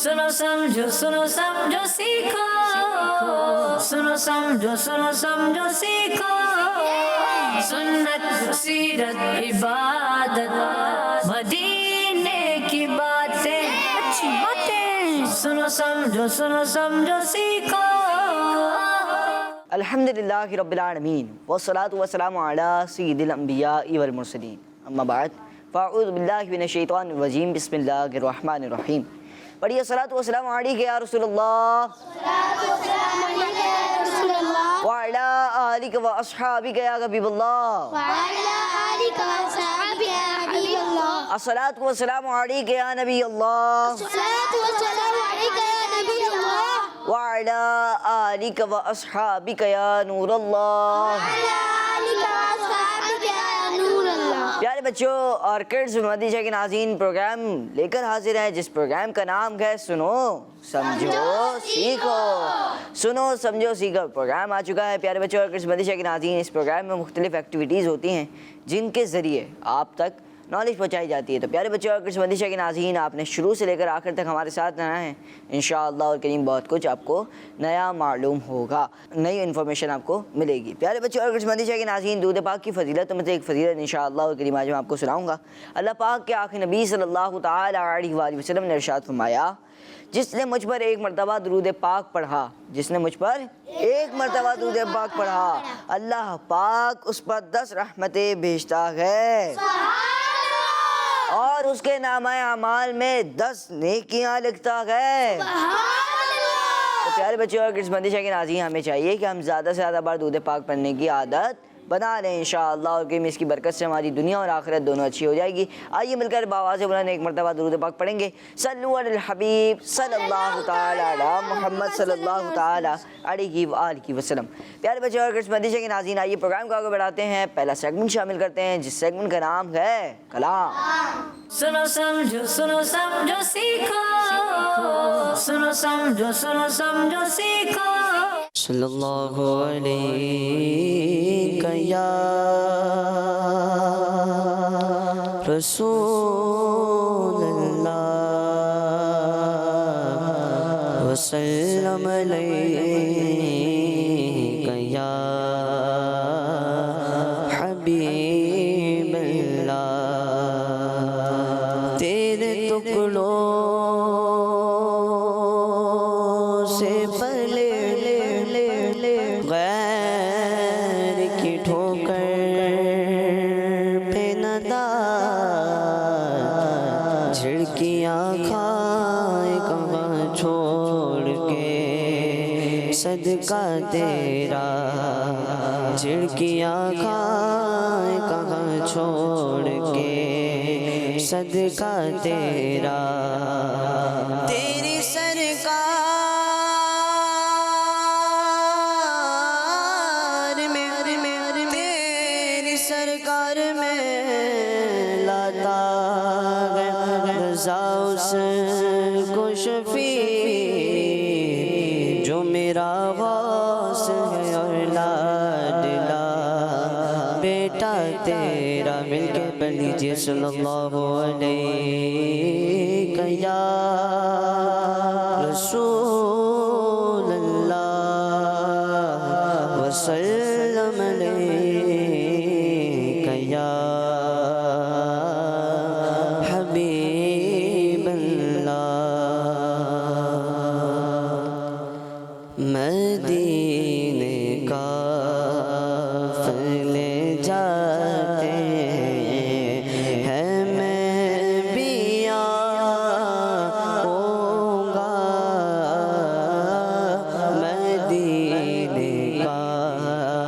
सुनो समझो सीखो, सुनो समझो सीखो, सुन्नत सीरत इबादत मदीने की बातें, अच्छी बातें। सुनो समझो सीखो। अल्हम्दुलिल्लाहि रब्बिल आलमीन वस्सलातु वस्सलामु अला सय्यिदिल अंबिया वल मुरसलीन अम्मा बाद फ़अऊज़ु बिल्लाहि मिनश शैतानिर रजीम बिस्मिल्लाहिर रहमानिर रहीम। पढ़िए सलातु वस्सलामु अलैका या रसूलल्लाह व अला आलिका व अस्हाबिका या हबीबल्लाह। अस्सलातु वस्सलामु अलैका या नबी अल्लाह व अला आलिका व अस्हाबिका या नूर अल्लाह। प्यारे बच्चों और किड्स मदीजा के नाज़रीन, प्रोग्राम लेकर हाजिर है जिस प्रोग्राम का नाम है सुनो समझो सीखो। सुनो समझो सीखो प्रोग्राम आ चुका है। प्यारे बच्चों और किड्स मदीजा के नाज़रीन, इस प्रोग्राम में मुख्तलिफ एक्टिविटीज़ होती हैं जिनके ज़रिए आप तक नॉलेज पहुँचाई जाती है। तो प्यारे बच्चों और किड्स मदीजा के नाज़रीन, आपने शुरू से लेकर आखिर तक हमारे साथ रहना है। इंशाअल्लाह और करीम बहुत कुछ आपको नया मालूम होगा, नई इन्फॉर्मेशन आपको मिलेगी। प्यारे बच्चों और किड्स मदीजा के नाज़रीन, दूध पाक की फजीलत में से एक फजीलत इंशाअल्लाह और करीम आज मैं आपको सुनाऊँगा। अल्लाह पाक के आखिरी नबी सल्लल्लाहु तआला अलैहि वसल्लम ने इरशाद फरमाया, जिसने मुझ पर एक मरतबा दुरूद पाक पढ़ा, जिसने मुझ पर एक मरतबा दुरूद पाक पढ़ा, अल्लाह पाक उस पर 10 रहमतें भेजता है और उसके नामा अमाल में 10 नेकियां लिखता है। तो प्यारे बच्चों और किड्स मदीजा के नाज़रीन, हमें चाहिए कि हम ज़्यादा से ज़्यादा बार दूध पाक पढ़ने की आदत बना लें इंशाअल्लाह और करीम इसकी बरकत से हमारी दुनिया और आखिरत दोनों अच्छी हो जाएगी। आइए मिलकर बावाज़ बुलंद एक मरतबा दुरूद पाक पढ़ेंगे। सल्लु अलल हबीब सल्लल्लाहु तआला अला मुहम्मद सल्लल्लाहु तआला अलैहि व आलिहि वसल्लम। प्यारे बच्चों और किड्स मदीजा के नाज़रीन, आइए प्रोग्राम को आगे बढ़ाते हैं। पहला सेगमेंट शामिल करते हैं जिस सेगमेंट का नाम है कलाम। सुनो समझो सीखो, सुनो समझो सीखो। सल्लल्लाहु अलैका या रसूलल्लाह वसल्लम अलैका या हबीबल्लाह। तेरे टुकड़ों से पले गैर की ठोकर पे नदा झिड़कियाँ खाए कहाँ छोड़ के सदका तेरा, झिड़कियाँ खाए कहाँ छोड़ के सदका तेरा। तेरी सरकार में लाता रज़ा उसको शफी जो मेरा गौस है और लाडला बेटा तेरा। मिलके पढ़ लीजिए सल्लल्लाहु अलैका या रसूलल्लाह वसल्लम अलैका या हबीबल्लाह। मदीने काफ़िले जाते हैं, मैं भी आऊँगा। मदीने काफ़िले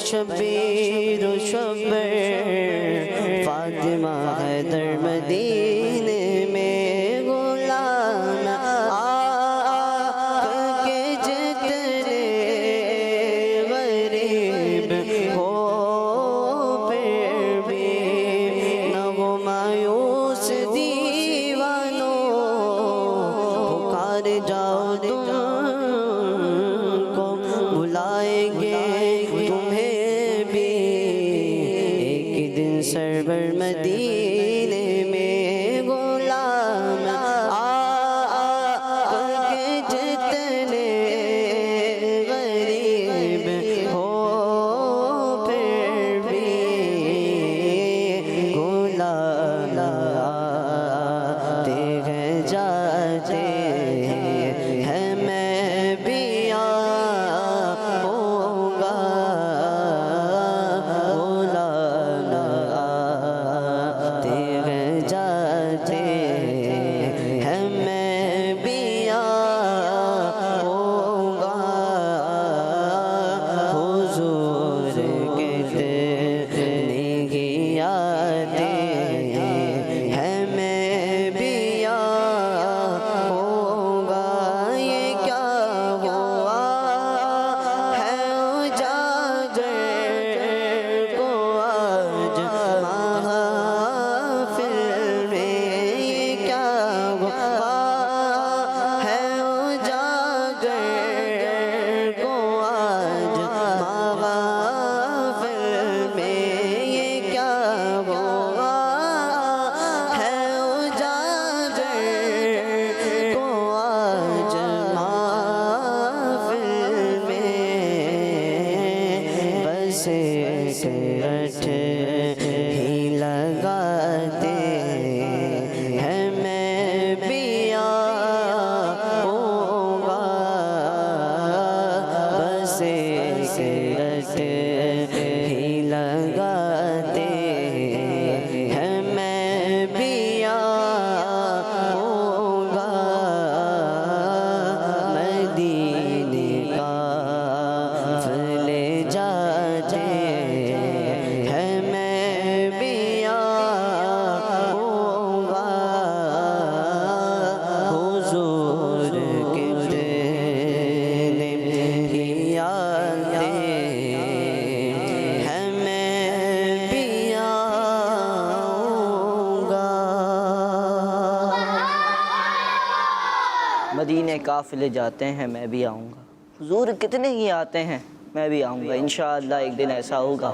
शबीर शबर फातिमा हैदर मदीने में गुलाम आके जितने गरीब हो फिर भी न वो मायूस दीवानों पुकार जाओ तुमको बुलाएंगे तुम्हें भी एक दिन सरवर मदीने में गुलाम आके जितने गरीब हो फिर भी गुलाम आते हैं जाते हैं मैं भी आऊँगा गुलाम आते हैं जाते हैं मैं भी आऊँगा हुजूर कितने ही आते हैं मैं भी आऊँगा ये क्या हुआ है उजागर को आज महफिल में ये क्या हुआ है उजागर को आज महफिल में ये क्या हुआ है उजागर को आज महफिल में बस एक रट ही लगाते हैं मैं भी आऊँगा बस एक रट ही लगाते हैं मैं भी आऊँगा मदीने काफ़िले जाते हैं मैं भी आऊँगा हुजूर कितने ही आते हैं मैं भी आऊँगा मदीने काफ़िले जाते हैं मैं भी आऊँगा, हुजूर कितने ही आते हैं मैं भी आऊँगा। इंशाअल्लाह एक दिन ऐसा होगा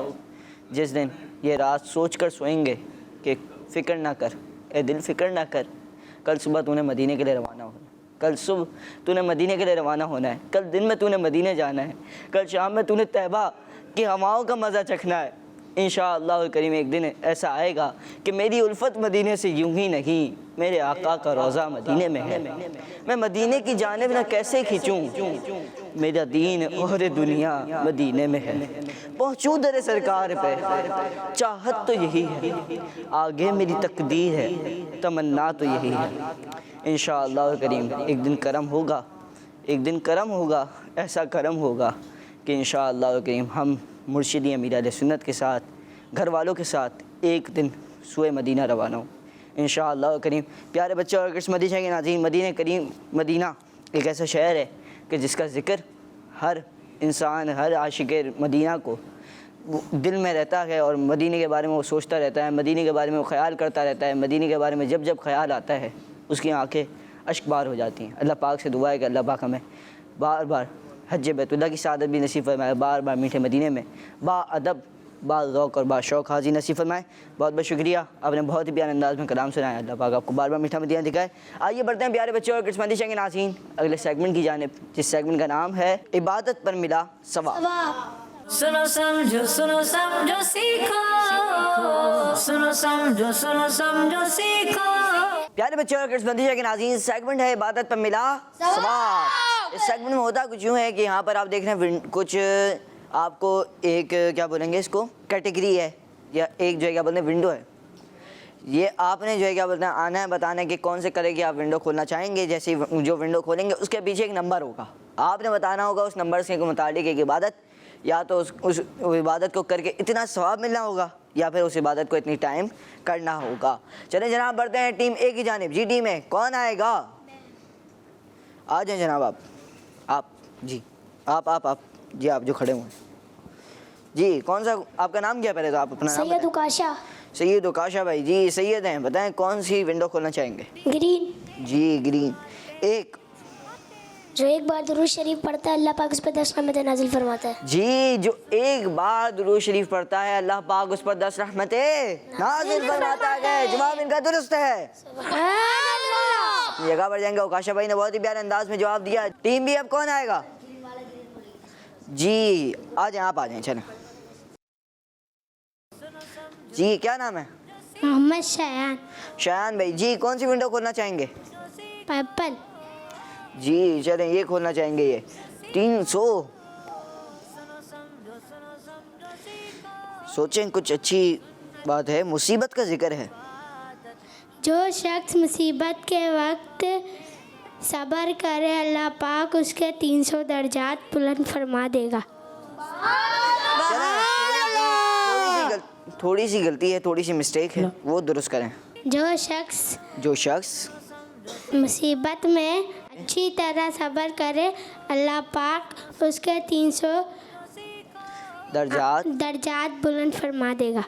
जिस दिन ये रात सोच कर सोएंगे कि फ़िक्र ना कर ए दिल, फ़िक्र ना कर, कल सुबह तूने मदीने के लिए रवाना होना है, कल सुबह तूने मदीने के लिए रवाना होना है, कल दिन में तूने मदीने जाना है, कल शाम में तूने तैबा की हवाओं का मज़ा चखना है। इंशाअल्लाह करीम एक दिन ऐसा आएगा कि मेरी उल्फत मदीने से यूं ही नहीं, मेरे आका का रोज़ा मदीने में है, मैं मदीने की जानिब न कैसे खींचूं, मेरा दीन और दुनिया मदीने में है। पहुँचूँ दर सरकार पे, चाहत तो यही है, आगे मेरी तकदीर है, तमन्ना तो यही है। इंशाअल्लाह करीम एक दिन करम होगा, एक दिन करम होगा, ऐसा करम होगा कि इंशाअल्लाह करीम हम मुर्शिदी अमीर अहले सुन्नत के साथ, घर वालों के साथ एक दिन सुए मदीना रवाना हो इंशाअल्लाह करीम। प्यारे बच्चों और किस्मती के नाज़रीन, मदीने करीम मदीना एक ऐसा शहर है कि जिसका ज़िक्र हर इंसान, हर आशिक़ मदीना को दिल में रहता है और मदीने के बारे में वो सोचता रहता है, मदीने के बारे में वो ख़याल करता रहता है। मदीने के बारे में जब जब ख़याल आता है उसकी आँखें अश्कबार हो जाती हैं। अल्लाह पाक से दुआ है कि अल्लाह पाक हमें बार बार हज बैतुल्लाह की सादत भी नसीब फरमाए, बार बार मीठे मदीने में बाअदब, बाज़ौक़ और बाशौक़ हाज़िर नसीब फरमाए। बहुत बहुत शुक्रिया, आपने बहुत ही प्यारे अंदाज़ में कलाम सुनाया। अल्लाह पाक आपको बार बार मीठा मदीना दिखाए। आइए बढ़ते हैं प्यारे बच्चों और किस्मती के नाज़रीन अगले सेगमेंट की जानिब, जिस सेगमेंट का नाम है इबादत पर मिला सवाब। सुनो समझो सीखो, सुनो समझो सीखो। प्यारे बच्चों और किस्मती के नाज़रीन, सेगमेंट है इबादत पर मिला सवाब। इस सेगमेंट में होता कुछ यूँ है कि यहाँ पर आप देख रहे हैं कुछ आपको एक क्या बोलेंगे इसको कैटेगरी है या एक जो है क्या बोलते हैं विंडो है। ये आपने जो है क्या बोलते हैं आना है, बताना है कि कौन से कलर की आप विंडो खोलना चाहेंगे। जैसे जो विंडो खोलेंगे उसके पीछे एक नंबर होगा, आपने बताना होगा उस नंबर से मुतालिक एक इबादत या तो उस इबादत को करके इतना सवाब मिलना होगा या फिर उस इबादत को इतनी टाइम करना होगा। चलें जनाब बढ़ते हैं टीम ए की जानिब। जी टीम ए कौन आएगा? आ जाएं जनाब आप जी आप जी आप जो खड़े हुए हैं जी। कौन सा आपका नाम क्या पहले तो आप अपना नाम सैयद उकाशा। सैयद उकाशा भाई जी सैयद हैं, बताएं कौन सी विंडो खोलना चाहेंगे? ग्रीन। जी ग्रीन। एक जो एक बार दुरूद शरीफ पढ़ता है अल्लाह पाक उस पर 10 रहमतें नाजिल फरमाता है। जी जो एक बार दुरूद शरीफ पढ़ता है अल्लाह पाक उस पर 10 रहमतें नाजिल फरमाता है। जवाब इनका दुरुस्त है। अपनी जगह पर जाएंगे। उकाशा भाई ने बहुत ही प्यारे अंदाज में जवाब दिया। टीम बी अब कौन आएगा? जी आ जाए आप आ जाएं चलें। जी क्या नाम है? मोहम्मद शयान। शयान भाई जी कौन सी विंडो खोलना चाहेंगे? पर्पल। जी चलें ये खोलना चाहेंगे। ये 300। सोचें कुछ अच्छी बात है। मुसीबत का जिक्र है। जो शख्स मुसीबत के वक्त सब्र करे अल्लाह पाक उसके 300 दर्जात बुलंद फरमा देगा। थोड़ी सी गलती है, थोड़ी सी मिस्टेक है, वो दुरुस्त करें। जो शख्स मुसीबत में अच्छी तरह सब्र करे अल्लाह पाक उसके 300 दर्जात बुलंद फरमा देगा।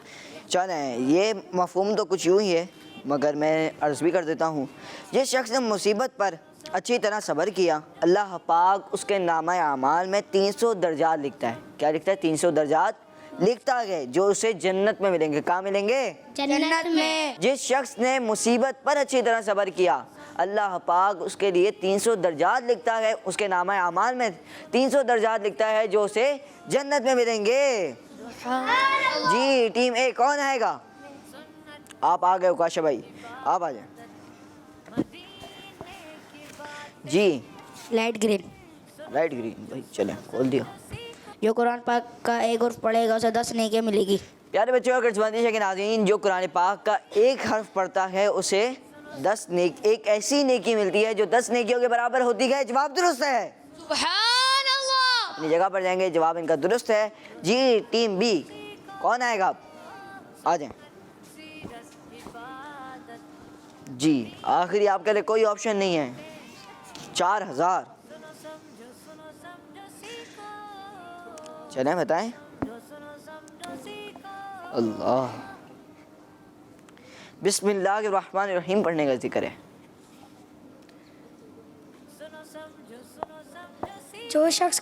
चलें ये मफहूम तो कुछ यूँ ही है मगर मैं अर्ज़ भी कर देता हूँ। जिस शख्स ने मुसीबत पर अच्छी तरह सब्र किया अल्लाह पाक उसके नामा आमाल में 300 दर्जात लिखता है। क्या लिखता है? 300 दर्जात लिखता है जो उसे जन्नत में मिलेंगे। कहाँ मिलेंगे? जन्नत में। जिस शख्स ने मुसीबत पर अच्छी तरह सब्र किया अल्लाह पाक उसके लिए 300 दर्जात लिखता है। उसके नामा आमाल में 300 दर्जात लिखता है जो उसे जन्नत में मिलेंगे। जी टीम ए कौन आएगा? आप आ गए उकाशा भाई आप आ जाए। जी लाइट ग्रीन भाई चलें खोल दिया। जो कुरान पाक का एक हर्फ पढ़ेगा उसे 10 नेकियां मिलेगी। प्यारे बच्चों अगर जुबानी के नाज़रीन जो कुरान पाक का एक हर्फ पढ़ता है उसे 10 एक ऐसी नेकी मिलती है जो 10 नेकियों के बराबर होती है। जवाब दुरुस्त है। सुभान अल्लाह। अपनी जगह पर जाएंगे। जवाब इनका दुरुस्त है। जी टीम बी कौन आएगा? आप आ जाएं। जी आखिरी आपके लिए कोई ऑप्शन नहीं है। 4000 चलें बताएं। अल्लाह बिस्मिल्लाहिर्रहमानिर्रहीम पढ़ने का जिक्र है। जो शख्स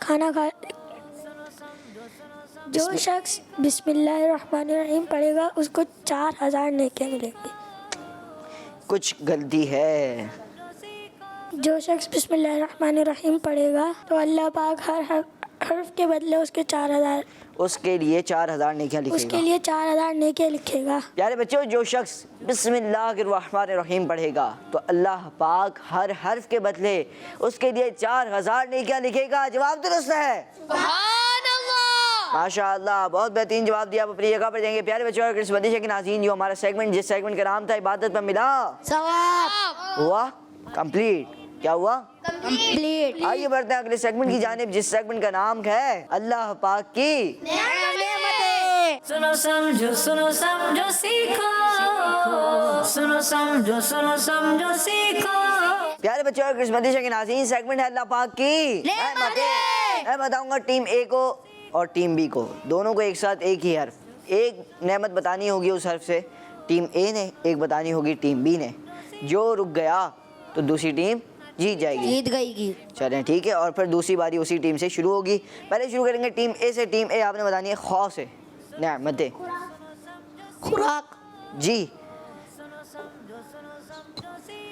बिस्मिल्लाहिर्रहमानिर्रहीम पढ़ेगा उसको 4000 नेकियां मिलेंगी। कुछ गलती है। जो शख्स बिस्मिल्लाहिर्रहमानिर्रहीम पढ़ेगा तो अल्लाह पाक हर हर्फ के बदले उसके 4000 उसके लिए 4000 नेकियां लिखेगा। उसके लिए 4000 नेकियां लिखेगा। प्यारे बच्चों जो शख्स बिस्मिल्लाहिर्रहमानिर्रहीम पढ़ेगा तो अल्लाह पाक हर हर्फ के बदले उसके लिए 4000 नेकियां लिखेगा। जवाब दुरुस्त है। सुभान अल्लाह। माशाअल्लाह बहुत बेहतरीन जवाब दिया। आप अपनी जगह पर जाएंगे। प्यारे बच्चों अगर इस बंदिश के नाज़रीन जो हमारा सेगमेंट जिस सेगमेंट का नाम था इबादत पर मिला सवाब हुआ कंप्लीट। क्या हुआ? कंप्लीट। आइए बढ़ते हैं अगले सेगमेंट की जानिब जिस सेगमेंट का नाम है अल्लाह पाक की नेमतें। सुनो समझो सीखो सुनो समझो सीखो। प्यारे बच्चों अगर इस बंदिश के नाज़रीन सेगमेंट है अल्लाह पाक की नेमतें। मैं बताऊंगा टीम ए को और टीम बी को दोनों को एक साथ एक ही हर्फ एक नेमत बतानी होगी उस हर्फ से। टीम ए ने एक बतानी होगी टीम बी ने। जो रुक गया तो दूसरी टीम जीत जाएगी। जीत गई। चलें ठीक है। और फिर दूसरी बारी उसी टीम से शुरू होगी। पहले शुरू करेंगे टीम ए से। टीम ए आपने बतानी है खौ से नेमतें। खुराक। जी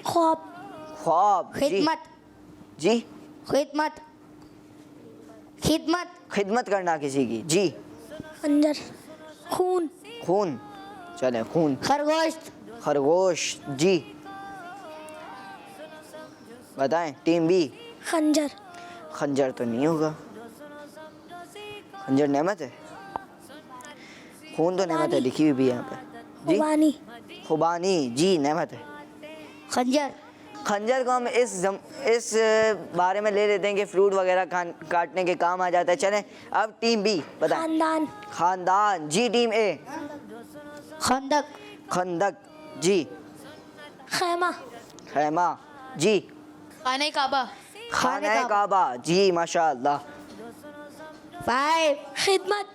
ख्वाब। खिदमत। जी खिदमत। खिदमत। खिदमत करना किसी की। जी खंजर। खून। चलें खून। खरगोश। जी बताएं टीम बी। खंजर तो नहीं होगा। खंजर नेमत है। खून तो नेमत है लिखी हुई भी यहाँ पे। जी खुबानी। जी नेमत है। खंजर। खंजर को हम इस बारे में ले लेते हैं कि फ्रूट वगैरह काटने के काम आ जाता है। चलें अब टीम बी बताएं। खानदान। खानदान जी। टीम ए खंदक। खंदक जी। खैमा। खैमा जी। खाने काबा। खाना काबा जी माशाअल्लाह। 5 खिदमत।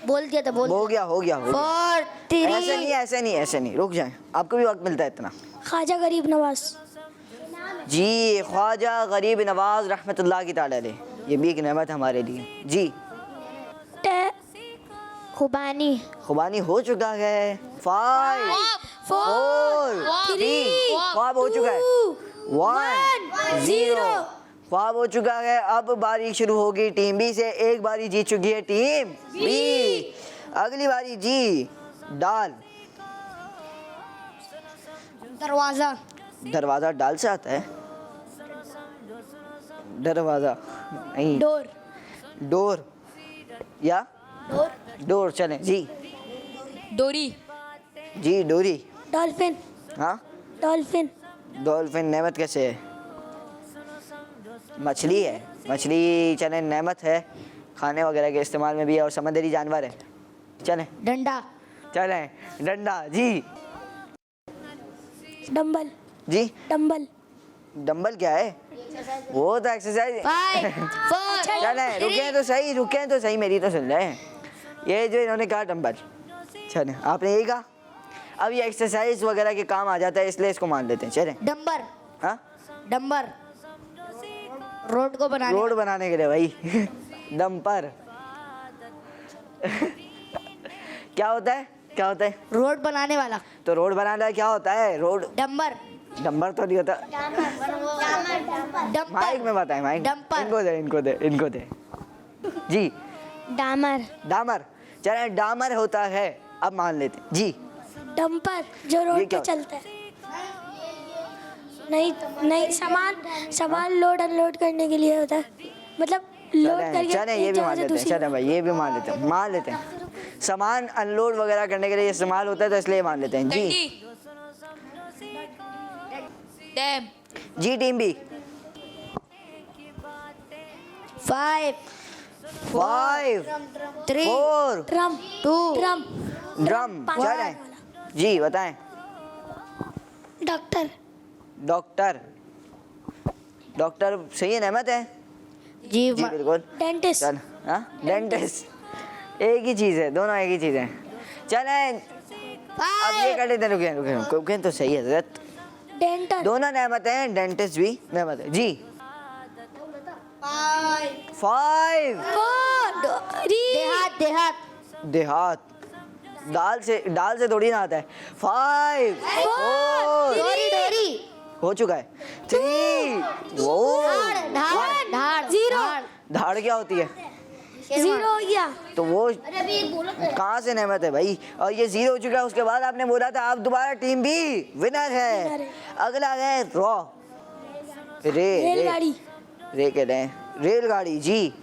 बोल दिया था, बोल हो गया 4 ऐसे 3 नहीं रुक जाएं, आपको भी वक्त मिलता है इतना। ख्वाजा गरीब नवाज। जी ख्वाजा गरीब नवाज रहमतुल्लाह की ताला अलैह, ये भी एक नेमत हमारे लिए जी। खुबानी। खुबानी हो चुका है। 5 4 3 ख्वाब हो चुका है। 1 0 ख्वाब हो चुका है। अब बारी शुरू होगी टीम बी से। एक बारी जीत चुकी है टीम बी। अगली बारी जी। डाल। दरवाजा। दरवाजा डाल से आता है? दरवाजा नहीं। डोर। डोर या डोर चलें जी। डोरी। जी डोरी। डॉल्फिन। हाँ डॉल्फिन। डॉल्फिन नेमत कैसे है? मछली है, मछली चलें नेमत है, खाने वगैरह के इस्तेमाल में भी है और समंदरी जानवर है। चलें डंडा। चलें डंडा जी। डंबल। जी डंबल। डंबल क्या है? वो तो एक्सरसाइज। 5 4 चलें रुकें तो सही मेरी तो सुन रहे हैं। ये जो इन्होंने कहा डंबल, चलें आपने यही कहा। अब ये एक्सरसाइज वगैरह के काम आ जाता है इसलिए इसको मान लेते हैं। चलें डंबर। हाँ डंबर रोड को बनाने। रोड बनाने के लिए भाई। डंपर क्या होता है? क्या होता है? रोड बनाने वाला। तो रोड बनाना क्या होता है? रोड। डंबर। डंबर तो नहीं होता। डंपर। माइक में बताएं, माइक डंपर। इनको दे जी। डामर। डामर चले डामर होता है, अब मान लेते हैं जी। डंपर जो ये रोड क्या पे चलता है। नहीं सामान लोड अनलोड करने के लिए होता है, मतलब लोड करके चले ये एक भी जगह मान से लेते हैं। दूसरी चले भाई ये भी मान लेते हैं। सामान अनलोड वगैरह करने के लिए इस्तेमाल होता है तो इसलिए मान लेते हैं जी। डैम। जी team B. 5 5 3 4 drum. 2 drum. Drum चलें जी बताएं। डॉक्टर। डॉक्टर। डॉक्टर सही है, नेमत है जी। जी बिल्कुल। डेंटिस्ट। चल हाँ डेंटिस्ट एक ही चीज़ है, दोनों एक ही चीज़ है। चलें अब ये कर लेते हैं। रुकें तो सही है। डेंटल। दोनों नेमत हैं, डेंटिस्ट भी नेमत है जी। 5 देहात। देहात दाल से थोड़ी ना आता है। 5 4 डोरी। हो चुका है। 3 वो धाड़। धाड़ क्या होती है? 0 हो गया। तो वो कहाँ से नेमत है भाई? और ये 0 हो चुका है। उसके बाद आपने बोला था आप दोबारा टीम बी विनर है। अगला है रॉ। रेलगाड़ी। रे कह रहे हैं रेलगाड़ी जी।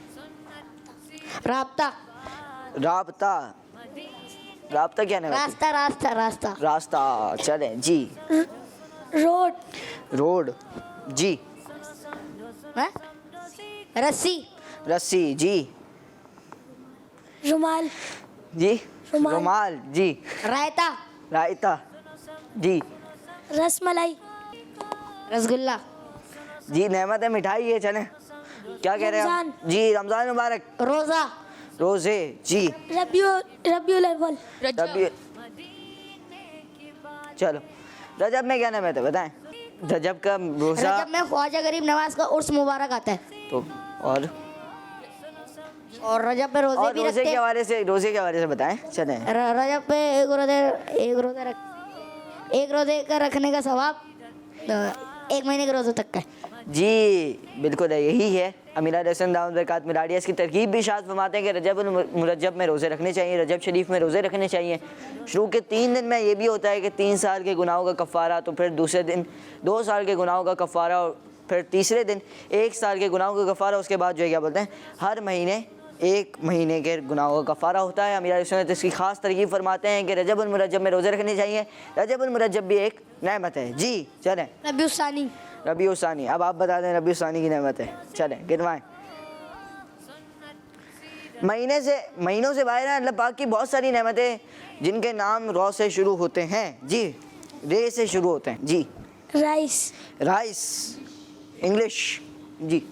रास्ता। रास्ता क्या नेमत है? रास्ता। रास्ता चले जी। रोड जी। हैं? रस्सी जी। रुमाल। जी रुमाल जी। रायता जी। रसमलाई। रसगुल्ला। जी नेमत है, मिठाई है। चलें क्या कह रहे हैं आप? जी रमजान मुबारक। रोजे जी। रबियुल अव्वल। चलो रजब में क्या नेमत है बताएं? रजब का रोजा। रजब में ख्वाजा गरीब नवाज का उर्स मुबारक आता है। तो और रजब पे रोजे भी रखते हैं। रोजे के हवाले से बताएं। चलें रजब पे एक रोजे का रखने का सवाब 1 महीने के रोजे तक का है। जी बिल्कुल यही है। अमीर हसन दाऊद बरकात मिलाडिया इसकी तरकीब भी शाद फरमाते हैं कि रजब मुरज्जब में रोज़े रखने चाहिए, रजब शरीफ में रोज़े रखने चाहिए। शुरू के 3 दिन में ये भी होता है कि 3 साल के गुनाहों का कफ़ारा, तो फिर दूसरे दिन 2 साल के गुनाहों का कफ़ारा, और फिर तीसरे दिन 1 साल के गुनाहों का कफ़ारा। उसके बाद जो है क्या बोलते हैं, हर महीने 1 महीने के गुनाहों का कफ़ारा होता है। अमीर सुन्नत इसकी ख़ास तरकीब फरमाते हैं कि रजब मुरज्जब में रोज़े रखने चाहिए। रजब मुरज्जब भी एक नेमत है जी। चलें रबीउ सानी। अब आप बता दें रबीउ सानी की नेमत है। चलें गिनवाएं। महीनों से बाहर है अल्लाह पाक की बहुत सारी नेमतें जिनके नाम रॉ से शुरू होते हैं जी, रे से शुरू होते हैं जी। राइस, राइस इंग्लिश जी।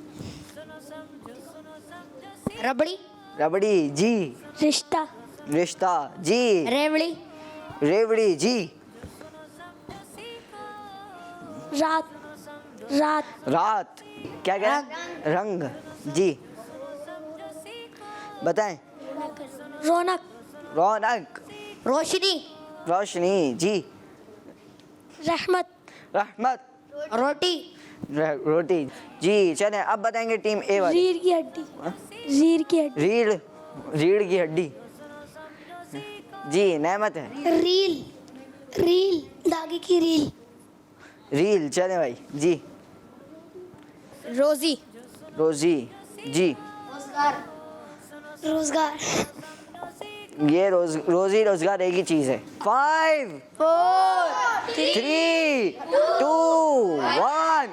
रबड़ी, रबड़ी जी। रिश्ता, रिश्ता जी। रेवड़ी, रेवड़ी जी। रात, रात, रात क्या क्या? रंग जी। बताएं। रौनक, रौनक। रोशनी, रोशनी जी। रहमत, रहमत। रोटी, रोटी जी। चलें अब बताएंगे टीम ए वाली। रीढ़ की हड्डी, रीढ़ की हड्डी, रीढ़ की हड्डी जी। नेमत है रील, रील, धागे की रील, रील। चलें भाई जी। रोजी, रोजी जी। रोजगार, ये रोजी रोजगार एक ही चीज है। 5 4 3 2 1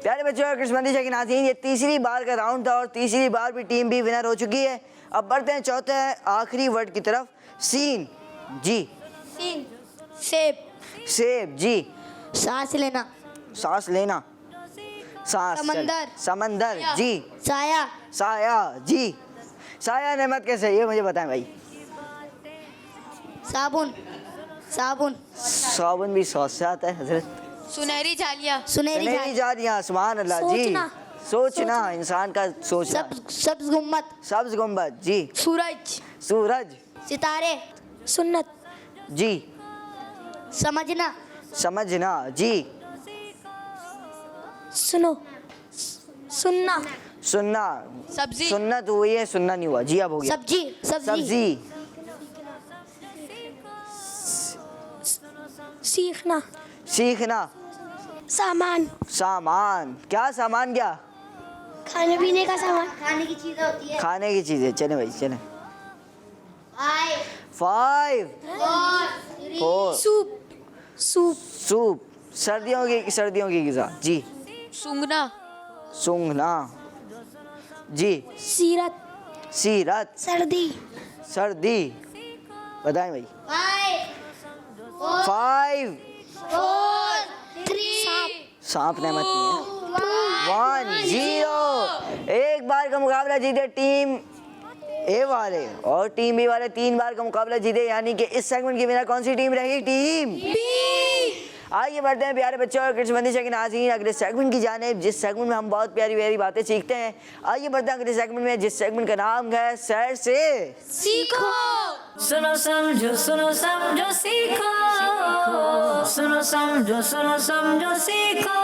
प्यारे बच्चों और कृष्णमंदी के नाज़रीन, ये तीसरी बार का राउंड था और तीसरी बार भी टीम बी विनर हो चुकी है। अब बढ़ते हैं चौथे आखिरी वर्ड की तरफ। सीन जी। सेब, सेब जी। सांस लेना, सांस लेना। सांस। समंदर। समंदर जी। साया, साया जी। साया नेमत कैसे है ये मुझे बताएं भाई। साबुन, साबुन, साबुन भी सॉस से आता है हजरत। सुनहरी जालियाँ, सुनहरी जालियाँ। सुभान अल्लाह जी। सोचना। सोचना इंसान का सोचना। सब्ज गुम्बद, सब्ज गुम्बद जी। सूरज, सूरज। सितारे, सुन्नत, जी। समझना, समझना जी। सुनो, सुनना, सुनना। सब्जी, सुन्नत हुई है, सुनना नहीं हुआ जी। अब हो गया। सब्जी, सब्जी, सब्जी। सीखना, सीखना। सामान, सामान। क्या सामान? क्या खाने पीने का सामान, खाने की चीजें होती है। खाने की चीजें। चले भाई चले। 5 4 सूप, सूप, सूप। सर्दियों की ग़िज़ा जी। सूंघना, सूंघना जी। सीरत, सीरत। सर्दी, सर्दी। बताएं भाई। 5 सांप नेमत नहीं है। 1 0। एक बार का मुकाबला जीते टीम ए वाले और टीम बी वाले 3 बार का मुकाबला जीते, यानी कि इस सेगमेंट की विनर कौन सी टीम रहेगी? Team B. आइए बढ़ते हैं प्यारे बच्चों और कृष्णमंदी के नाज़रीन अगले सेगमेंट की जानिब, जिस सेगमेंट में हम बहुत प्यारी प्यारी बातें सीखते हैं। आइए बढ़ते हैं अगले सेगमेंट में, जिस सेगमेंट का नाम है सैर से सीखो, सुनो समझो सीखो, सुनो समझो सीखो।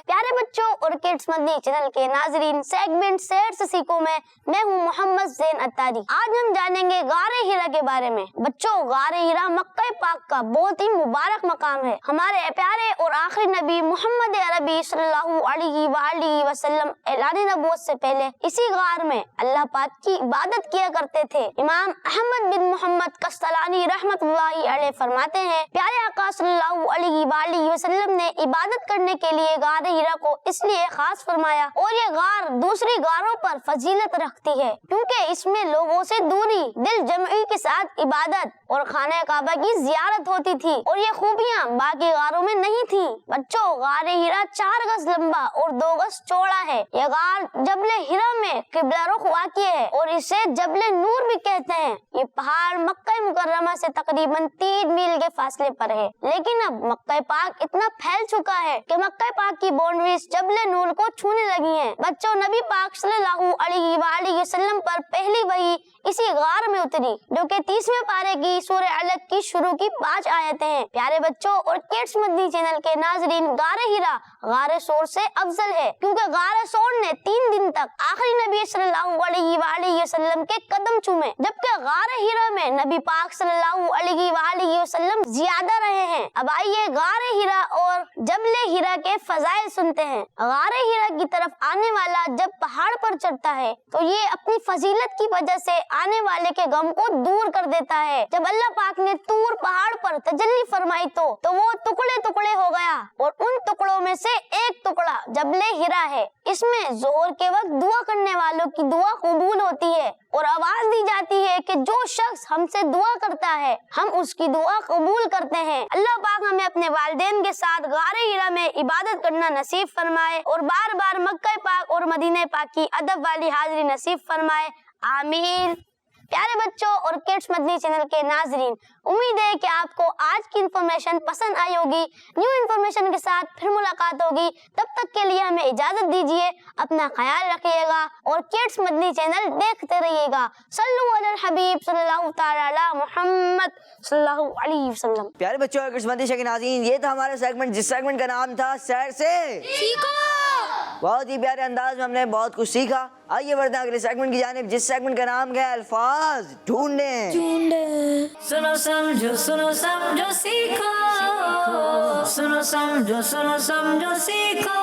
प्यारे बच्चों और किड्स मंदी चैनल के नाजरीन, सेगमेंट सैर से सीखो में मैं हूँ मोहम्मद ज़ैन अत्तारी। आज हम जानेंगे गारे हिरा के बारे में। बच्चों, गारे हिरा मक्का पाक का बहुत ही मुबारक मकाम है। हमारे प्यारे और आखिरी नबी मोहम्मद अरबी सल्लल्लाहु अलैहि वसल्लम ऐलान नबूवत से पहले इसी गार में अल्लाह पाक की इबादत किया करते थे। इमाम अहमद बिन मोहम्मद कस्तलानी रहमतुल्लाहि अलैह फरमाते हैं, प्यारे आका सल्लल्लाहु अलैहि वसल्लम ने इबादत करने के लिए गारे हिरा को इसलिए खास फरमाया और ये गार दूसरी गारों पर फजीलत रखती है क्योंकि इसमें लोगों से दूरी, दिल जमई के साथ इबादत और खाने काबा की जियारत होती थी और ये खूबियाँ बाकी गारों में नहीं थी। बच्चों, गारे हिरा 4 गज लंबा और 2 गज चौड़ा है। यह गार जबले हिरा में किबला रुख वाक़िअ है और इसे जबले नूर भी कहते हैं। ये पहाड़ मक्का मुकर्रमा से तकरीबन 3 मील के फासले पर है, लेकिन अब मक्का पाक इतना फैल चुका है कि मक्का पाक की बाउंड्रीज जबले नूर को छूने लगी हैं। बच्चों, नबी पाक सल्लल्लाहु अलैहि वसल्लम पर पहली वही इसी गार में उतरी, जो कि 30वें पारे की सूरह अलग की शुरू की 5 आयतें हैं। प्यारे बच्चों और किड्स मदनी चैनल के नाजरीन, गारे हिरा गारे सोर से अफजल है क्योंकि गारे सोर ने 3 दिन तक आखिरी नबी सल्लल्लाहु अलैहि वसल्लम के कदम चूमे, जबकि गारे हिरा में नबी पाक सल्लल्लाहु अलैहि वसल्लम ज्यादा रहे हैं। अब आइए गारे हिरा और जबले हिरा के फजाइल सुनते हैं। गारे हिरा की तरफ आने वाला जब पहाड़ पर चढ़ता है तो ये अपनी फजीलत की वजह से आने वाले के गम को दूर कर देता है। जब अल्लाह पाक ने तूर पहाड़ पर तजल्ली फरमाई तो वो टुकड़े टुकड़े हो गया और उन टुकड़ों में से एक टुकड़ा जबले हिरा है। इसमें जोहर के वक्त दुआ करने वालों की दुआ कबूल होती है और आवाज दी जाती है कि जो शख्स हमसे दुआ करता है हम उसकी दुआ कबूल करते हैं। अल्लाह पाक हमें अपने वालिदैन के साथ गारे हिरा में इबादत करना नसीब फरमाए और बार बार मक्का पाक और मदीना पाक की अदब वाली हाजिरी नसीब फरमाए, आमीन। प्यारे बच्चों और किड्स मदनी चैनल के नाजरीन, उम्मीद है कि आपको आज की इन्फॉर्मेशन पसंद आई होगी। न्यू इन्फॉर्मेशन के साथ फिर मुलाकात होगी, तब तक के लिए हमें इजाजत दीजिए। अपना ख्याल रखिएगा और किड्स मदनी चैनल देखते रहिएगा। सल्लु अलल हबीब सल्लल्लाहु तआला अला मुहम्मद सल्लल्लाहु अलैहि वसल्लम। प्यारे बच्चों और किड्स मदनी चैनल के नाज़रीन, ये था हमारा सेगमेंट, जिस सेगमेंट का नाम था सैर से सीखो। बहुत ही प्यारे अंदाज में हमने बहुत कुछ सीखा। आइए बढ़ते हैं अगले सेगमेंट की जानिब, जिस सेगमेंट का नाम है अल्फाज ढूंढने। सुनो समझो सीखो, सुनो समझो सीखो।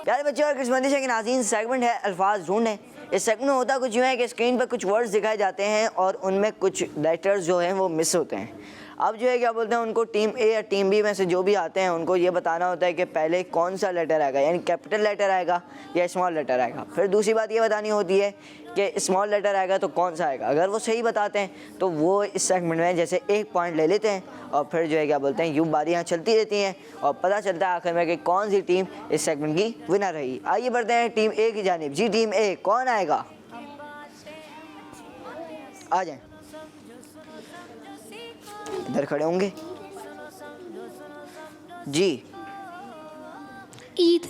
प्यारे बच्चों और किड्स मदनी चैनल के नाज़रीन, सेगमेंट है अल्फाज ढूंढने। इस सेगमेंट में होता कुछ यूँ है कि स्क्रीन पर कुछ वर्ड्स दिखाए जाते हैं और उनमें कुछ लेटर्स जो हैं वो मिस होते हैं। अब जो है क्या बोलते हैं, उनको टीम ए या टीम बी में से जो भी आते हैं उनको ये बताना होता है कि पहले कौन सा लेटर आएगा, यानी कैपिटल लेटर आएगा या स्मॉल लेटर आएगा। फिर दूसरी बात ये बतानी होती है कि स्मॉल लेटर आएगा तो कौन सा आएगा। अगर वो सही बताते हैं तो वो इस सेगमेंट में जैसे एक पॉइंट ले लेते हैं और फिर जो है क्या बोलते हैं यूँ बारियाँ चलती रहती हैं और पता चलता है आखिर में कि कौन सी टीम इस सेगमेंट की विनर रही। आइए बढ़ते हैं टीम ए की जानिब। जी टीम ए, कौन आएगा? आ जाए, इधर खड़े होंगे जी। ईद।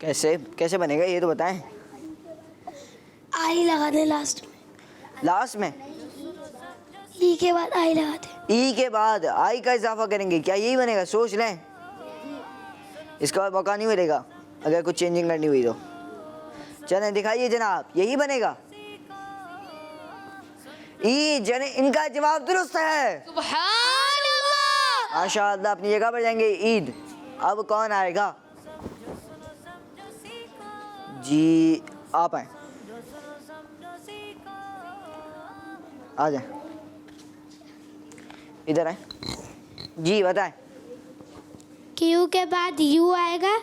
कैसे कैसे बनेगा ये तो बताएं। आई लगा दे लास्ट में, लास्ट में ई के बाद आई लगा दे। ई के बाद आई का इजाफा करेंगे, क्या यही बनेगा? सोच लें, इसका बाद मौका नहीं मिलेगा अगर कुछ चेंजिंग करनी हुई तो। चलें दिखाइए जनाब, यही बनेगा ई। जने इनका जवाब दुरुस्त है, सुभान अल्लाह। माशाअल्लाह। अपनी जगह पर जाएंगे ईद। अब कौन आएगा? जी आप आए, आ जाए, इधर आए जी, बताएं। क्यू के बाद यू आएगा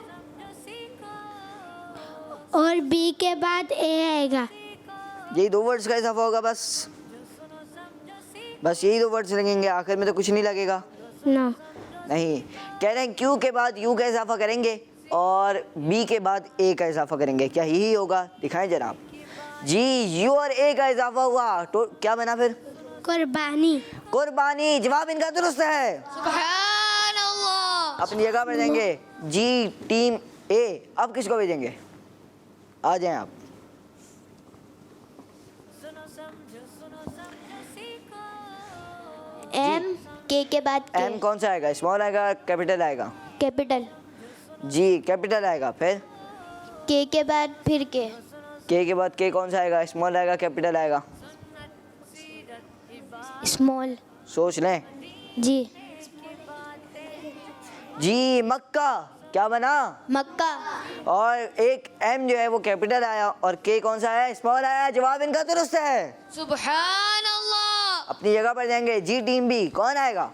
और बी के बाद ए आएगा। यही दो वर्ड्स का इजाफा होगा, बस यही दो वर्ड्स लगेंगे, आखिर में तो कुछ नहीं लगेगा। नो, नहीं, कह रहे हैं क्यू के बाद यू का इजाफा करेंगे और बी के बाद ए का इजाफा करेंगे, क्या यही होगा? दिखाएं जनाब। जी यू और ए का इजाफा हुआ तो क्या बना फिर? कुर्बानी। कुर्बानी। जवाब इनका दुरुस्त है, सुभान अल्लाह। अपनी जगह पर जाएंगे जी टीम ए। अब किसको भेजेंगे? आ जाएं आप। एम के बाद एम कौन सा आएगा? स्मॉल आएगा कैपिटल आएगा? कैपिटल। जी कैपिटल आएगा। फिर के बाद फिर के बाद के कौन सा आएगा? स्मॉल आएगा कैपिटल आएगा? स्मॉल। सोच लें जी जी। मक्का क्या बना? मक्का। और एक एम जो है वो कैपिटल आया और के कौन सा आया? स्मॉल आया। जवाब इनका दुरुस्त है, सुभान अल्लाह। अपनी जगह पर जाएंगे जी टीम बी। कौन आएगा?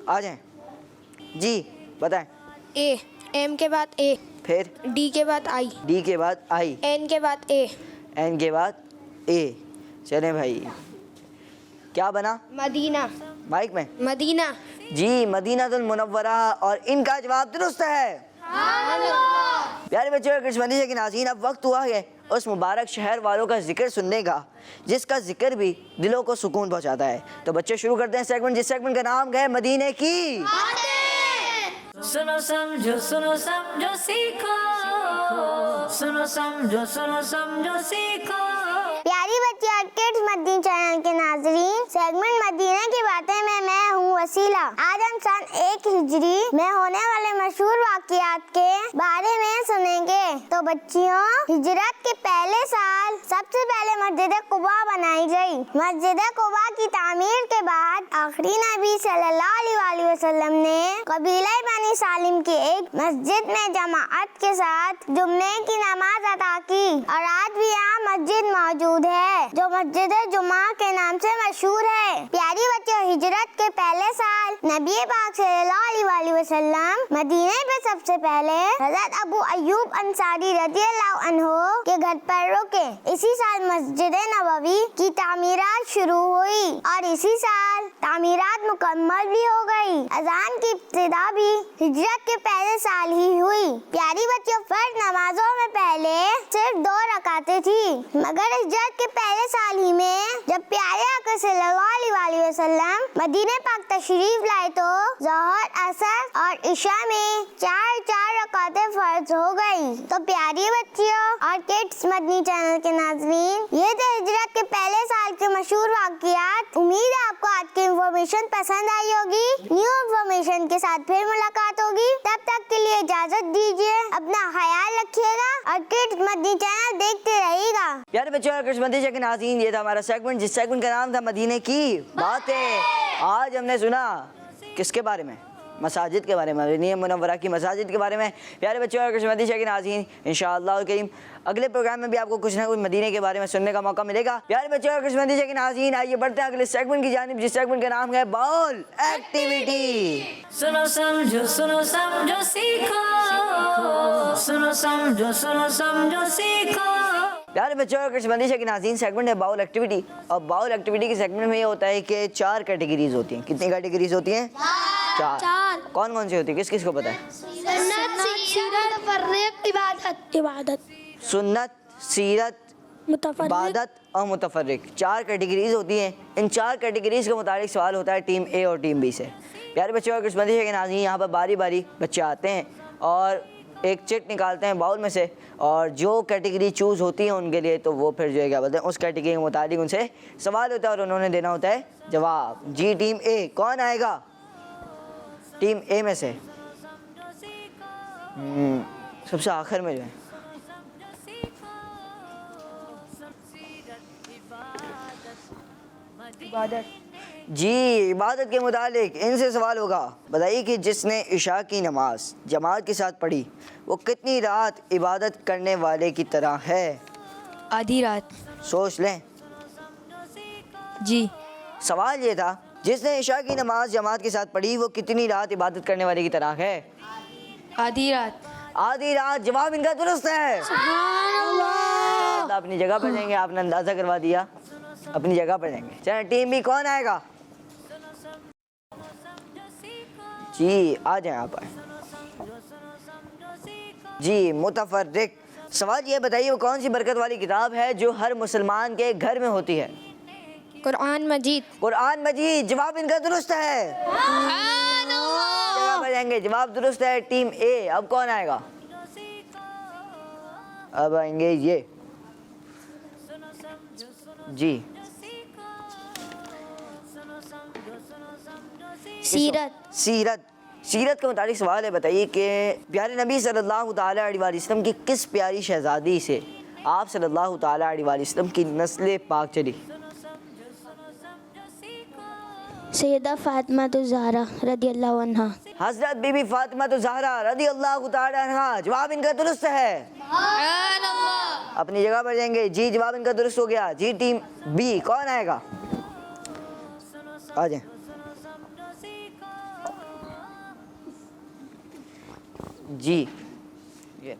आ जाएं जी, बताएं। ए, एम के बाद ए, फिर डी के बाद आई, डी के बाद आई, एन के बाद ए, एन के बाद ए। चलें भाई, क्या बना? मदीना। माइक में मदीना। जी मदीनातुल मुनव्वरा, और इनका जवाब दुरुस्त है। प्यारे बच्चों किड्स मदनी चैनल के नाज़रीन, अब वक्त हुआ है उस मुबारक शहर वालों का जिक्र सुनने का जिसका जिक्र भी दिलों को सुकून पहुंचाता है। तो बच्चे शुरू करते हैं सेगमेंट, जिस सेगमेंट का नाम है मदीने की। सुनो समझो सीखो, सुनो समझो सीखो। प्यारी बच्ची और किड्स मदनी चैनल के नाजरीन, सेगमेंट मदीना की बातें में मैं हूँ वसीला। आज हम सन 1 हिजरी में होने वाले मशहूर वाक़े वाक़ियात के बारे में सुनेंगे। तो बच्चियों, हिजरत के पहले साल सबसे पहले मस्जिद कुबा बनाई गई। मस्जिद कुबा की तामीर के बाद आखिरी नबी सल्लल्लाहु अलैहि वसल्लम ने कबीला बनी सालिम की एक मस्जिद में जमाअत के साथ जुम्मे की नमाज अदा की और आज भी यहाँ मस्जिद मौजूद है जो मस्जिद जुमा के नाम से मशहूर है। प्यारी बच्चों, हिजरत के पहले साल नबी पाक सल्लल्लाहु अलैहि वसल्लम मदीने पे सबसे पहले हज़रत अबू अय्यूब अंसारी रज़ियल्लाहु अन्हु के घर पर रुके। इसी साल मस्जिद नबवी की तामीरात शुरू हुई और इसी साल तामीरात मुकम्मल भी हो गई। अजान की इब्तिदा भी हिजरत के पहले साल ही हुई। प्यारी बच्चों, फर्ज नमाजों में पहले सिर्फ 2 रकातें थी, मगर हिजरत के पहले साल ही में जब प्यारे आका सल्लल्लाहु अलैहि वसल्लम मदीने पाक तशरीफ लाए तो ज़ोहर, असर और इशा में 4 रकातें फर्ज हो गई। तो प्यारी बच्चियों और किड्स मदनी चैनल के नाज़रीन, ये थे हिजरत के पहले साल के मशहूर वाक़ियात। उम्मीद है आपको आज की इन्फॉर्मेशन पसंद आई होगी। न्यू इन्फॉर्मेशन के साथ फिर मुलाकात होगी। तब तक के लिए इजाजत दीजिए। अपना ख्याल रखिएगा और किड्स मदनी चैनल देखते रहिएगा। प्यारे बच्चों और किड्स मदनी के नाज़रीन, ये था हमारा सेगमेंट जिस सेगमेंट का नाम था मदीने की बातें। आज हमने सुना किसके बारे में? मसाजिद के बारे में, मदीना मुनव्वरा की मसाजिद के बारे में। प्यारे बच्चों और किड्स मदनी के नाज़रीन, इंशाअल्लाह करीम अगले प्रोग्राम में भी आपको कुछ ना कुछ मदीने के बारे में सुनने का मौका मिलेगा। प्यारे बच्चों और किड्स मदनी के नाज़रीन, आइए बढ़ते हैं अगले सेगमेंट की जानिब जिस सेगमेंट का नाम है बाउल एक्टिविटी। सुनो समझो सीखो, सुनो समझो सीखो। प्यारे बच्चों और किड्स मदनी के नाज़रीन, सेगमेंट है बाउल एक्टिविटी। और बाउल एक्टिविटी के सेगमेंट में ये होता है कि 4 कैटेगरीज होती हैं। कितनी कैटेगरीज होती हैं? 4। कौन कौन सी होती है? किस किस को पता है? सुन्नत, सीरत, इबादत और मुतफर्रिक। 4 कैटेगरीज होती हैं। इन 4 कैटेगरीज के मुताबिक सवाल होता है टीम ए और टीम बी से। प्यारे बच्चों और किड्स मदनी के नाज़रीन, यहाँ पर बारी बारी बच्चे आते हैं और एक चिट निकालते हैं बाउल में से और जो कैटेगरी चूज़ होती है उनके लिए, तो वो फिर जो है क्या बोलते हैं, उस कैटेगरी के मुताबिक उनसे सवाल होता है और उन्होंने देना होता है जवाब। जी, टीम ए कौन आएगा? टीम ए में से सबसे आखिर में जो है जी, इबादत के मुतालिक इनसे सवाल होगा। बताइए कि जिसने इशा की नमाज जमात के साथ पढ़ी वो कितनी रात इबादत करने वाले की तरह है? आधी रात। सोच लें। जी। सवाल ये था, जिसने इशा की नमाज जमात के साथ पढ़ी वो कितनी रात इबादत करने वाले की तरह है? आधी रात। आधी रात। जवाब इनका दुरुस्त है। अपनी जगह पर जाएंगे, आपने अंदाजा करवा दिया, अपनी जगह पर जाएंगे। चलो टीम बी कौन आएगा? जी, आ जाए आप। जी, मुतफर्रिक। सवाल ये बताइए वो कौन सी बरकत वाली किताब है जो हर मुसलमान के घर में होती है? कुरान मजीद। कुरान मजीद। जवाब इनका दुरुस्त है। जगह पर जाएंगे, जवाब दुरुस्त है। टीम ए। अब कौन आएगा? अब आएंगे ये। जी, सीरत। सीरत के मुताबिक सवाल है। बताइए कि प्यारे नबी सल्लल्लाहु ताला अलैहि वसल्लम की किस प्यारी शहजादी से आप सल्लल्लाहु ताला अलैहि वसल्लम की नस्ल पाक चली? सैयदा फातिमा ज़हरा रज़ियल्लाहु अन्हा। हज़रत बीबी फातिमा ज़हरा रज़ियल्लाहु ताला अन्हा। जवाब इनका दुरुस्त है। अपनी जगह पर जाएंगे। जी, जवाब इनका दुरुस्त हो गया। जी, टीम बी कौन आएगा? आ जाए। जी, ये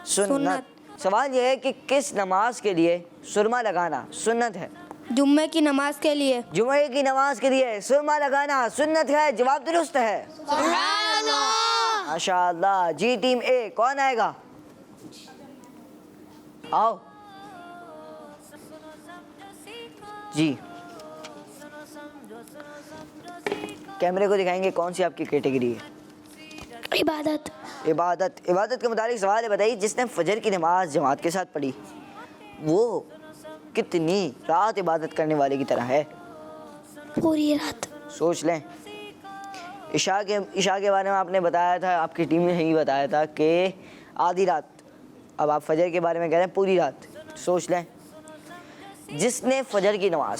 सुन्नत। सवाल यह है कि किस नमाज के लिए सुरमा लगाना सुन्नत है? जुम्मे की नमाज के लिए। जुम्मे की नमाज के लिए सुरमा लगाना सुन्नत है। जवाब दुरुस्त है। माशाअल्लाह। जी, टीम ए कौन आएगा? आओ जी, कैमरे को दिखाएंगे कौन सी आपकी कैटेगरी है? इबादत। इबादत के मुताबिक सवाल है। बताइए जिसने फजर की नमाज जमात के साथ पढ़ी वो कितनी रात इबादत करने वाले की तरह है? पूरी रात। सोच लें। इशा के बारे में आपने बताया था, आपकी टीम ने यही बताया था कि आधी रात। अब आप फजर के बारे में कह रहे हैं पूरी रात। सोच लें, जिसने फजर की नमाज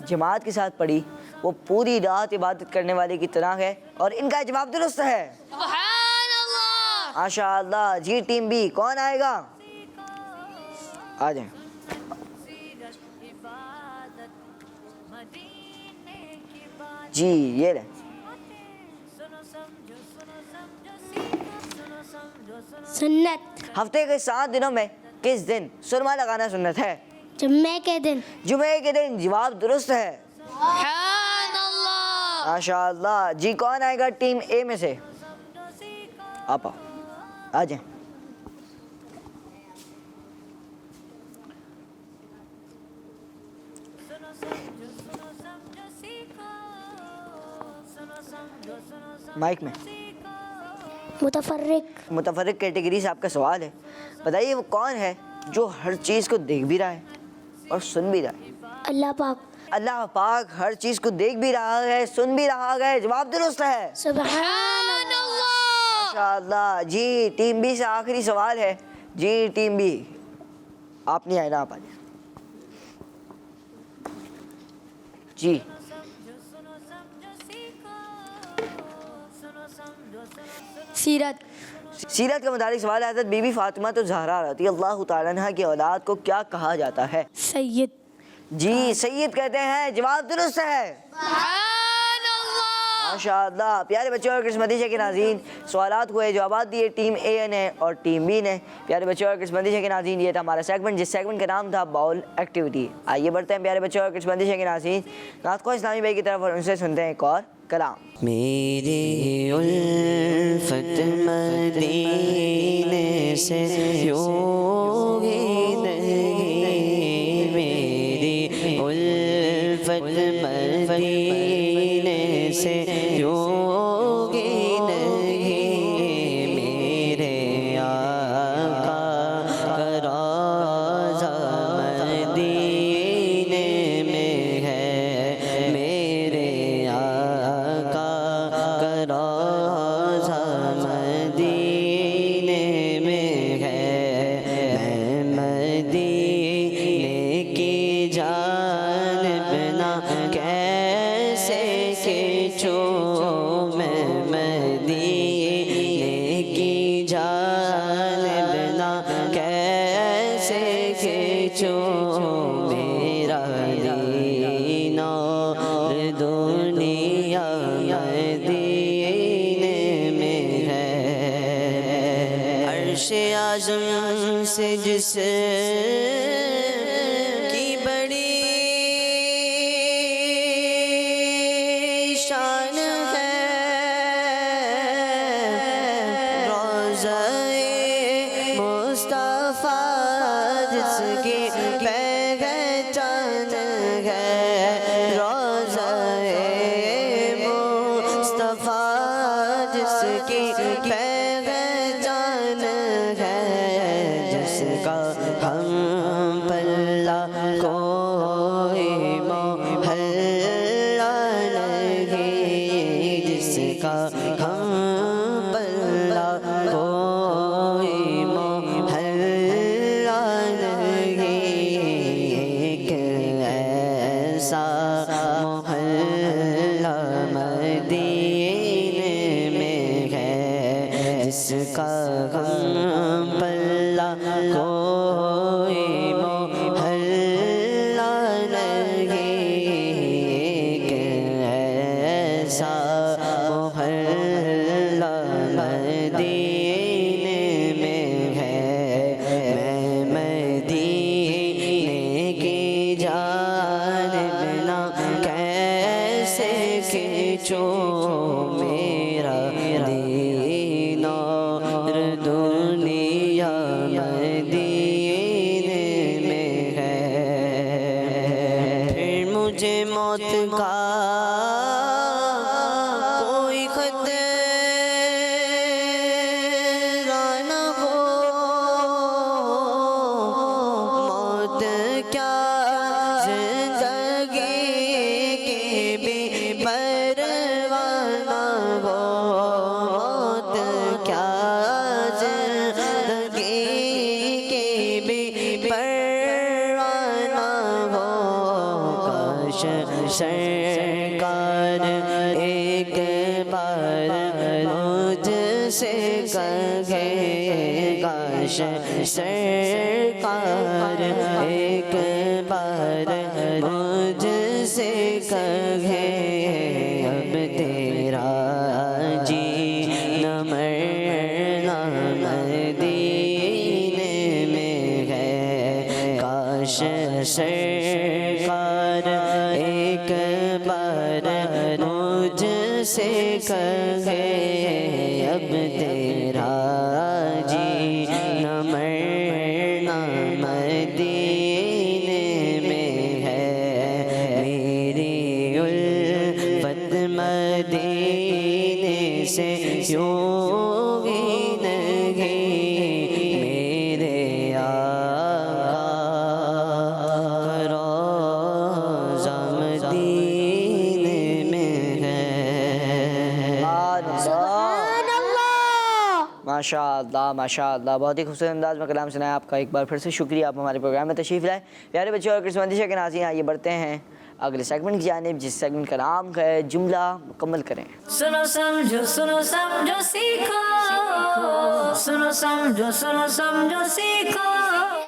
जमात के साथ पढ़ी वो पूरी रात इबादत करने वाले की तरह है, और इनका जवाब दुरुस्त है। सुभान अल्लाह। माशाअल्लाह। जी टीम बी कौन आएगा? आ जाए। जी ये रहे। सुन्नत। हफ्ते के 7 दिनों में किस दिन सुरमा लगाना सुन्नत है? जुम्मे के दिन। जुमे के दिन। जवाब दुरुस्त है। सुभान अल्लाह। माशाअल्लाह। जी कौन आएगा टीम ए में से? आप आओ, आ जाए। माइक में। मुतफर्रिक कैटेगरी से आपका सवाल है। बताइए वो कौन है जो हर चीज़ को देख भी रहा है और सुन भी रहा है? अल्लाह पाक। अल्लाह पाक हर चीज़ को देख भी रहा है, सुन भी रहा है। जवाब दुरुस्त है। सुभान अल्लाह। माशाअल्लाह। जी टीम बी से आखिरी सवाल है। जी टीम बी आप नहीं आए ना, आप आ जाए। जी सीरत। सीरत के मुतालिक सवाल है। हज़रत बीबी फातिमा तो ज़हरा रज़ी अल्लाह तआला अन्हा की औलाद को क्या कहा जाता है? सैयद। जी सैयद कहते हैं। जवाब दुरुस्त है। सुभान अल्लाह। माशाअल्लाह। प्यारे बच्चों और किस्मती के नाज़रीन, सवालात हुए, जवाब दिए टीम ए ने और टीम बी ने। प्यारे बच्चों और किस्मती के नाज़रीन, ये था हमारा सेगमेंट, जिस सेगमेंट का नाम था बाउल एक्टिविटी। आइए बढ़ते हैं प्यारे बच्चों और किस्मती के नाज़रीन नात ख्वाह इस्लामी भाई की तरफ, और उनसे सुनते हैं एक और कलाम। मेरी उल्फत मदीने से योगी नहीं, मेरी उल्फत मदीने से योगी नहीं, मेरे आका का रोज़ा मदीने में है, मेरे आका का रोज़ा मदीने में है। मैं मदीने की जानिब ना कैसे खींचूं, मैं मदीने की जानिब ना कैसे खींचूं, मेरा दीन और दुनिया मदीने में है। अर्श आज़म से जिस की बड़ी शान है, रोज़ा-ए मुस्तफ़ा जिसकी पहचान है, रोज़ा-ए मुस्तफ़ा जिसकी पहचान है, जिसका हम पल्ला कोई मोहल्ला नहीं, जिसका हम पल्ला कोई मोहल्ला नहीं, एक ऐसा मोहल्ला मदीने में है, जिसका हम पल्ला कोई मोहल्ला नहीं, एक ऐसा मोहल्ला मदीने में है। मैं मदीने की जानिब ना कैसे खींचूं, मेरा दीन और दुनिया मदीने काश सरकार एक बार मुझसे कहे अब तेरा जी न मरना मदीने में है। काश सरकार एक बार मुझसे कहे अब तेरा जी न मरना मदीने में है। मेरी उल्फत मदीने से योगी नहीं मेरे आका रोज़ा मदीने में है। माशाअल्लाह माशाअल्लाह, बहुत ही खूबसूरत अंदाज में कलाम सुनाया आपका। एक बार फिर से शुक्रिया, आप हमारे प्रोग्राम में तशरीफ़ लाए। प्यारे बच्चों और किस्मती के नाज़रीन, आइए बढ़ते हैं अगले सेगमेंट की जानिब, जिस सेगमेंट का नाम है जुमला मुकम्मल करें। सुनो समझो सीखो, सुनो समझो सीखो।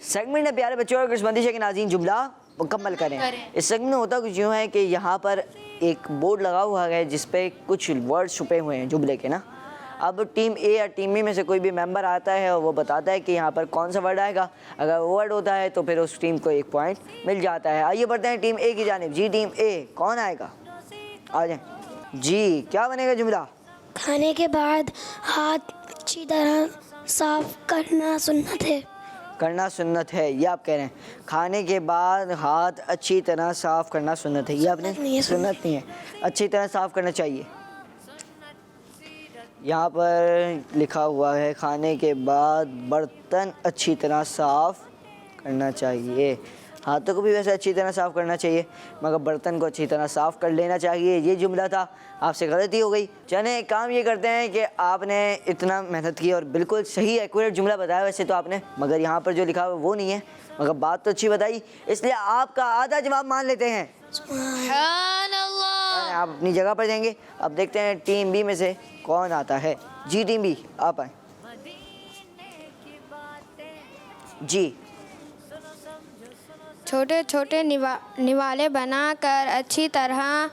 सेगमेंट है प्यारे बच्चों और किस्मती के नाज़रीन जुमला मुकम्मल करें। इस सेगमेंट में होता कुछ यूँ है कि यहाँ पर एक बोर्ड लगा हुआ है जिस पे कुछ वर्ड छुपे हुए हैं जुमले के ना। अब टीम ए या टीम बी में से कोई भी मेंबर आता है और वो बताता है कि यहाँ पर कौन सा वर्ड आएगा। अगर वो वर्ड होता है तो फिर उस टीम को एक पॉइंट मिल जाता है। आइए बढ़ते हैं टीम ए की जानिब। जी टीम ए, कौन आएगा? आ जाए जी, क्या बनेगा जुमला? खाने के बाद हाथ अच्छी तरह साफ करना सुन्नत है। करना सुन्नत है, ये आप कह रहे हैं। खाने के बाद हाथ अच्छी तरह साफ करना सुन्नत है, ये आपने सुन्नत नहीं है, अच्छी तरह साफ करना चाहिए। यहाँ पर लिखा हुआ है खाने के बाद बर्तन अच्छी तरह साफ करना चाहिए। हाथों को भी वैसे अच्छी तरह साफ करना चाहिए, मगर बर्तन को अच्छी तरह साफ कर लेना चाहिए। ये जुमला था, आपसे गलती हो गई। चलें एक काम ये करते हैं कि आपने इतना मेहनत की और बिल्कुल सही एक्यूरेट जुमला बताया वैसे तो आपने, मगर यहाँ पर जो लिखा हुआ वो नहीं है, मगर बात तो अच्छी बताई, इसलिए आपका आधा जवाब मान लेते हैं। आप अपनी जगह पर जाएंगे। अब देखते हैं टीम बी में से कौन आता है। जी टीम बी, आप आए जी। छोटे छोटे निवाले बनाकर अच्छी तरह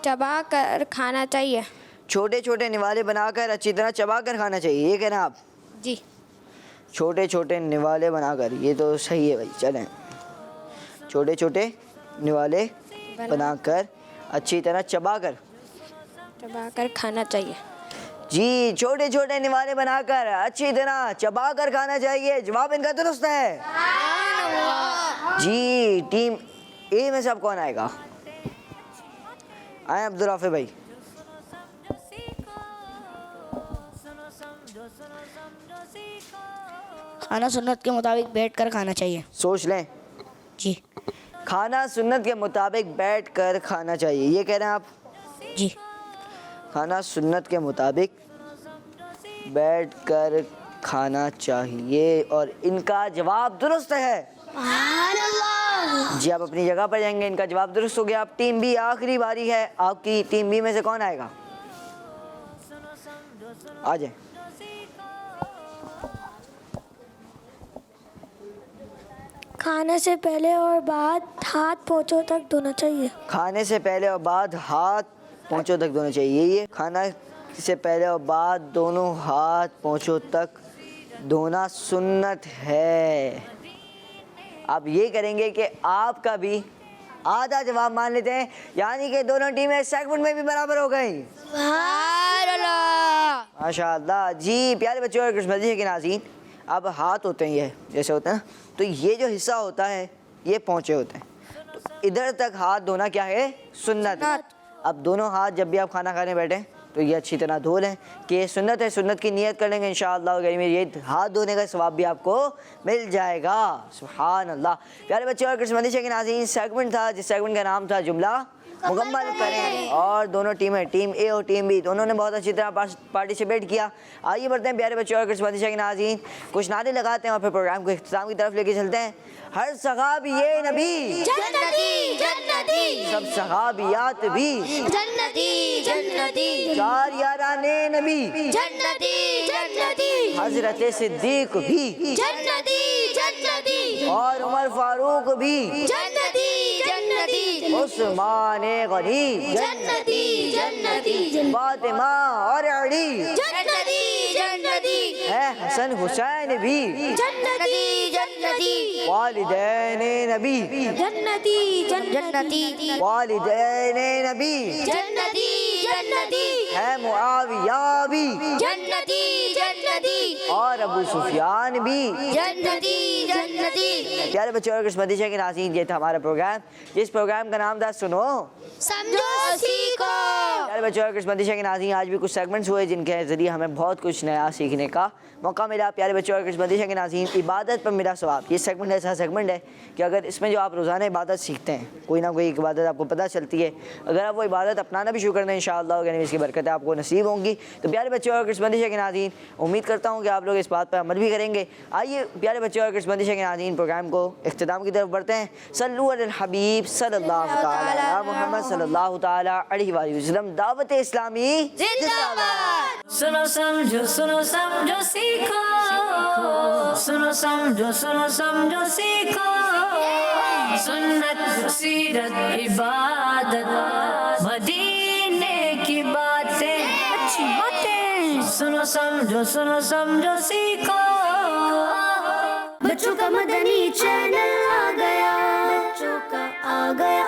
चबा कर खाना चाहिए। छोटे छोटे निवाले बनाकर अच्छी तरह चबा कर खाना चाहिए, ये कहना आप? जी। छोटे छोटे निवाले बनाकर, ये तो सही है भाई। चलें, छोटे छोटे निवाले बनाकर अच्छी तरह चबा कर खाना चाहिए। जी, छोटे छोटे निवाले बनाकर अच्छी तरह चबा कर खाना चाहिए। जवाब इनका दुरुस्त है। जी टीम ए में से अब कौन आएगा? आए अब्दुल राफे भाई। खाना सुन्नत के मुताबिक बैठकर खाना चाहिए। सोच लें जी। खाना सुन्नत के मुताबिक बैठ कर खाना चाहिए, ये कह रहे हैं आप? जी। खाना सुन्नत के मुताबिक बैठ कर खाना चाहिए और इनका जवाब दुरुस्त है। जी आप अपनी जगह पर जाएंगे, इनका जवाब दुरुस्त हो गया। आप टीम बी, आखिरी बारी है आपकी। टीम बी में से कौन आएगा? आ जाए। खाने से पहले और बाद हाथ पोंछों तक धोना चाहिए। खाने से पहले और बाद हाथ पोंछों तक धोना चाहिए। ये खाना से पहले और बाद दोनों हाथ पोंछों तक धोना सुन्नत है। आप ये करेंगे कि आपका भी आधा जवाब मान लेते हैं, यानी कि दोनों टीमें सेगमेंट में भी बराबर हो गई। माशाअल्लाह। जी प्यारे बच्चों और खुशमदी के नाज़रीन, अब हाथ होते हैं, ये जैसे होते हैं ना, तो ये जो हिस्सा होता है ये पोंछे होते हैं, तो इधर तक हाथ धोना क्या है? सुन्नत। अब दोनों हाथ जब भी आप खाना खाने बैठे तो ये अच्छी तरह धो लें कि ये सुन्नत है। सुन्नत की नियत कर लेंगे इंशाअल्लाह करीम, ये हाथ धोने का सवाब भी आपको मिल जाएगा। सुभान अल्लाह। प्यारे बच्चों और किस्मती के नाज़रीन, सेगमेंट था जिस सेगमेंट का नाम था जुमला मुकम्मल करें। और दोनों टीमें, टीम ए और टीम बी, दोनों ने बहुत अच्छी तरह पार्टिसिपेट किया। आइए बढ़ते हैं प्यारे बच्चों और किस्मती के नाज़रीन, कुछ नारे लगाते हैं और फिर प्रोग्राम को इख्तिताम की तरफ लेके चलते हैं। हर सहाबिये नबी जन्नती जन्नती सब सहाबियात भी जन्नती जन्नती चार याराने नबी जन्नती जन्नती हजरत सिद्दीक भी जन्नती जन्नती और उमर फारूक भी जन्नती जन्नती उस्मान गनी जन्नती जन्नती फातिमा और अली जन्नती जन्नती है हसन हुसैन भी जन्नती जन्नती वालिदैन नबी जन्नती जन्नती वालिदैन नबी जन्नती जन्नती है मुआविया भी जन्नती जन्नती और अबू सुफियान भी। जन्नती जन्नती प्यारे बच्चों और किस्मती के नाज़रीन, ये था हमारा प्रोग्राम, जिस प्रोग्राम का नाम था सुनो समझो सीखो। प्यारे बच्चों और किस्मती के नाज़रीन, आज भी कुछ सेगमेंट्स हुए जिनके ज़रिए हमें बहुत कुछ नया सीखने का मौका मिला। प्यारे बच्चों और किस्मती के नाज़रीन, इबादत पर मेरा सवाब, ये सेगमेंट ऐसा सेगमेंट है कि अगर इसमें जो आप रोज़ाना इबादत सीखते हैं, कोई ना कोई इबादत आपको पता चलती है, अगर आप वो इबादत अपनाना भी शुरू कर दें इंशाअल्लाह यानी इसकी बरकतें आपको नसीब होंगी। तो प्यारे बच्चों और किस्मती के नाज़रीन, उम्मीद करता हूँ कि आप लोग इस बात पर अमल भी करेंगे। आइए प्यारे बच्चों और किस्मती के नाज़रीन, प्रोग्राम को इख्तिताम की तरफ बढ़ते हैं। सल्लु अलल हबीब सल्लल्लाहु तआला अला मुहम्मद सल्लल्लाहु तआला अलैहि वसल्लम। दावत इस्लामी जिंदाबाद। सुनो समझो सीखो, सुनो समझो सीखो, सुन्नत सीरत इबादत मदीने की बातें, अच्छी बातें। सुनो समझो सीखो। बच्चों का मदनी चैनल आ गया, बच्चों का आ गया